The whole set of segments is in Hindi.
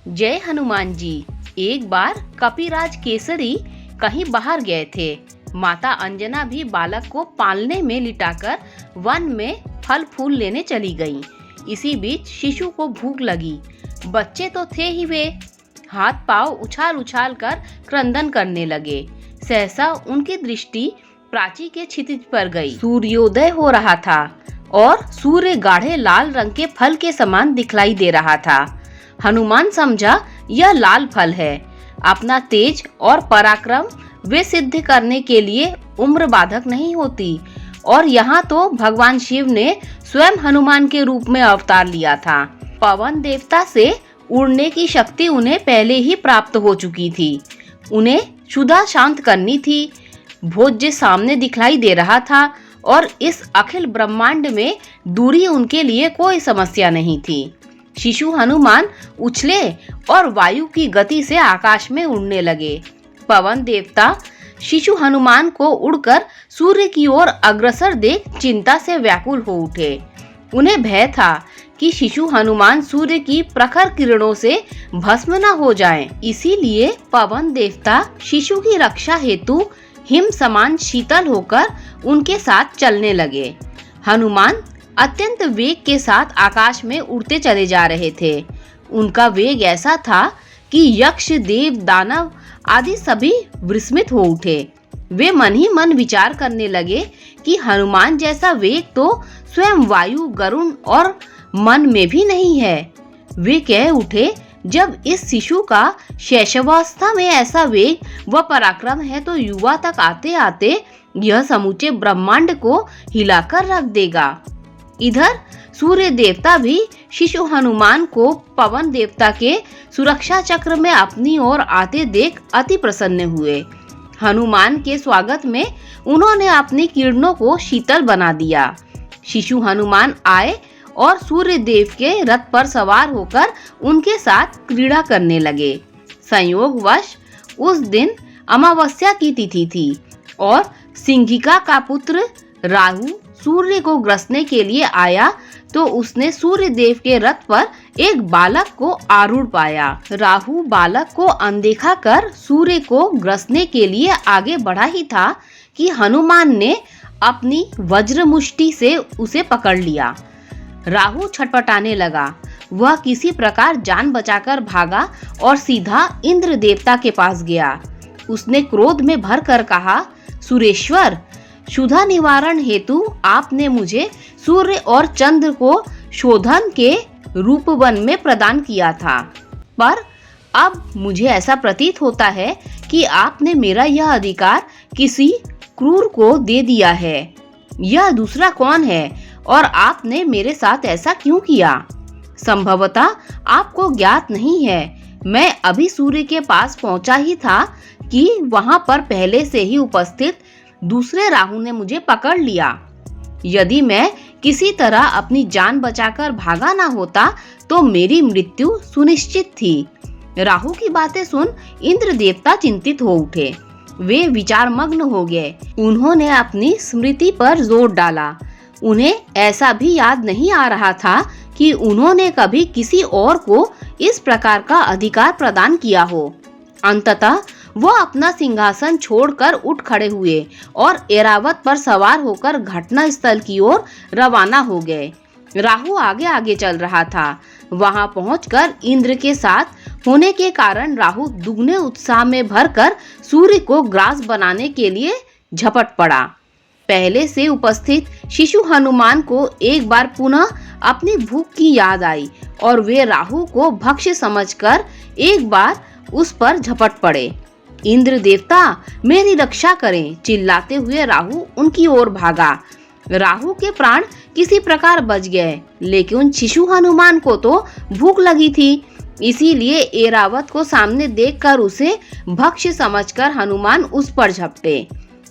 जय हनुमान जी। एक बार कपिराज केसरी कहीं बाहर गए थे। माता अंजना भी बालक को पालने में लिटाकर वन में फल फूल लेने चली गईं। इसी बीच शिशु को भूख लगी। बच्चे तो थे ही वे, हाथ पांव उछाल उछाल कर क्रंदन करने लगे। सहसा उनकी दृष्टि प्राची के क्षितिज पर गई। सूर्योदय हो रहा था और सूर्य गाढ़े लाल रंग के फल के समान दिखलाई दे रहा था। हनुमान समझा यह लाल फल है। अपना तेज और पराक्रम वे सिद्ध करने के लिए उम्र बाधक नहीं होती, और यहाँ तो भगवान शिव ने स्वयं हनुमान के रूप में अवतार लिया था। पवन देवता से उड़ने की शक्ति उन्हें पहले ही प्राप्त हो चुकी थी। उन्हें क्षुधा शांत करनी थी। भोज्य सामने दिखलाई दे रहा था और इस अखिल ब्रह्मांड में दूरी उनके लिए कोई समस्या नहीं थी। शिशु हनुमान उछले और वायु की गति से आकाश में उड़ने लगे। पवन देवता शिशु हनुमान को उड़कर सूर्य की ओर अग्रसर देख चिंता से व्याकुल हो उठे। उन्हें भय था कि शिशु हनुमान सूर्य की प्रखर किरणों से भस्म न हो जाएं। इसीलिए पवन देवता शिशु की रक्षा हेतु हिम समान शीतल होकर उनके साथ चलने लगे। हनुमान अत्यंत वेग के साथ आकाश में उड़ते चले जा रहे थे। उनका वेग ऐसा था कि यक्ष, देव, दानव आदि सभी विस्मित हो उठे। वे मन ही मन विचार करने लगे कि हनुमान जैसा वेग तो स्वयं वायु, गरुण और मन में भी नहीं है। वे कह उठे, जब इस शिशु का शैशवावस्था में ऐसा वेग व पराक्रम है तो युवा तक आते आते यह समूचे ब्रह्मांड को हिलाकर रख देगा। इधर सूर्य देवता भी शिशु हनुमान को पवन देवता के सुरक्षा चक्र में अपनी ओर आते देख अति प्रसन्न हुए। हनुमान के स्वागत में उन्होंने अपनी किरणों को शीतल बना दिया। शिशु हनुमान आए और सूर्य देव के रथ पर सवार होकर उनके साथ क्रीड़ा करने लगे। संयोगवश उस दिन अमावस्या की तिथि थी और सिंघिका का पुत्र राहु सूर्य को ग्रसने के लिए आया तो उसने सूर्य देव के रथ पर एक बालक को आरूढ़ पाया। राहु बालक को अनदेखा कर सूर्य को ग्रसने के लिए आगे बढ़ा ही था कि हनुमान ने अपनी वज्र मुष्टि से उसे पकड़ लिया। राहु छटपटाने लगा। वह किसी प्रकार जान बचाकर भागा और सीधा इंद्र देवता के पास गया। उसने क्रोध में भरकर कहा, सुरेश्वर, क्षुधा निवारण हेतु आपने मुझे सूर्य और चंद्र को शोधन के रूप वन में प्रदान किया था, पर अब मुझे ऐसा प्रतीत होता है कि आपने मेरा यह अधिकार किसी क्रूर को दे दिया है। यह दूसरा कौन है और आपने मेरे साथ ऐसा क्यों किया? संभवतः आपको ज्ञात नहीं है। मैं अभी सूर्य के पास पहुंचा ही था कि वहां पर पहले से ही उपस्थित दूसरे राहु ने मुझे पकड़ लिया। यदि मैं किसी तरह अपनी जान बचाकर भागा ना होता तो मेरी मृत्यु सुनिश्चित थी। राहु की बातें सुन इंद्र देवता चिंतित हो उठे। वे विचारमग्न हो गए। उन्होंने अपनी स्मृति पर जोर डाला। उन्हें ऐसा भी याद नहीं आ रहा था कि उन्होंने कभी किसी और को इस प्रकार का अधिकार प्रदान किया हो। अंततः वो अपना सिंहासन छोड़कर उठ खड़े हुए और ऐरावत पर सवार होकर घटना स्थल की ओर रवाना हो गए। राहु आगे आगे चल रहा था। वहां पहुंचकर इंद्र के साथ होने के कारण राहु दुगने उत्साह में भरकर सूर्य को ग्रास बनाने के लिए झपट पड़ा। पहले से उपस्थित शिशु हनुमान को एक बार पुनः अपनी भूख की याद आई और वे राहु को भक्ष्य समझकर एक बार उस पर झपट पड़े। इंद्र देवता, मेरी रक्षा करें, चिल्लाते हुए राहु उनकी ओर भागा। राहु के प्राण किसी प्रकार बच गए, लेकिन शिशु हनुमान को तो भूख लगी थी। इसीलिए ऐरावत को सामने देखकर उसे भक्ष्य समझकर हनुमान उस पर झपटे।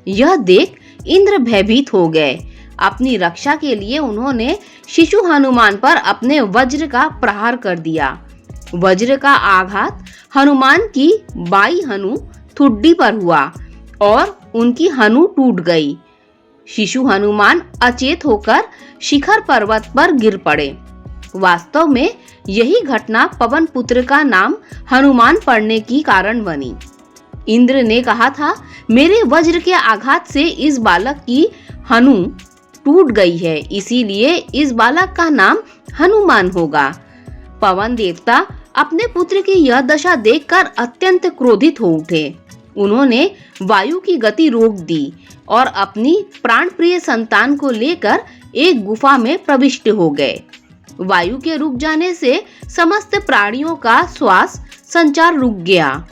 यह देख इंद्र भयभीत हो गए। अपनी रक्षा के लिए उन्होंने शिशु हनुमान पर अपने वज्र का प्रहार कर दिया। वज्र का आघात हनुमान की बाई हनु ठुड्डी पर हुआ और उनकी हनु टूट गई। शिशु हनुमान अचेत होकर शिखर पर्वत पर गिर पड़े। वास्तव में यही घटना पवन पुत्र का नाम हनुमान पड़ने की कारण बनी। इंद्र ने कहा था, मेरे वज्र के आघात से इस बालक की हनु टूट गई है, इसीलिए इस बालक का नाम हनुमान होगा। पवन देवता अपने पुत्र की यह दशा देखकर अत्यंत क्रोधित हो उठे। उन्होंने वायु की गति रोक दी और अपनी प्राण प्रिय संतान को लेकर एक गुफा में प्रविष्ट हो गए। वायु के रुक जाने से समस्त प्राणियों का श्वास संचार रुक गया।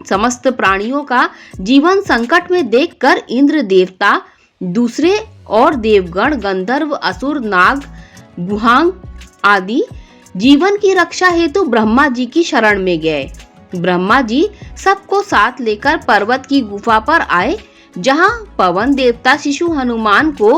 समस्त प्राणियों का जीवन संकट में देखकर इंद्र देवता, दूसरे और देवगण, गंधर्व, असुर, नाग, गुहांग आदि जीवन की रक्षा हेतु ब्रह्मा जी की शरण में गए। ब्रह्मा जी सबको साथ लेकर पर्वत की गुफा पर आए, जहां पवन देवता शिशु हनुमान को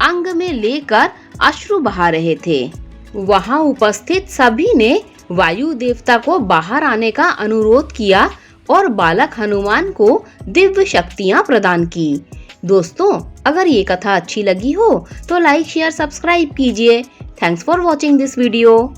अंग में लेकर अश्रु बहा रहे थे। वहां उपस्थित सभी ने वायु देवता को बाहर आने का अनुरोध किया और बालक हनुमान को दिव्य शक्तियां प्रदान की। दोस्तों, अगर ये कथा अच्छी लगी हो तो लाइक, शेयर, सब्सक्राइब कीजिए। Thanks for watching this video.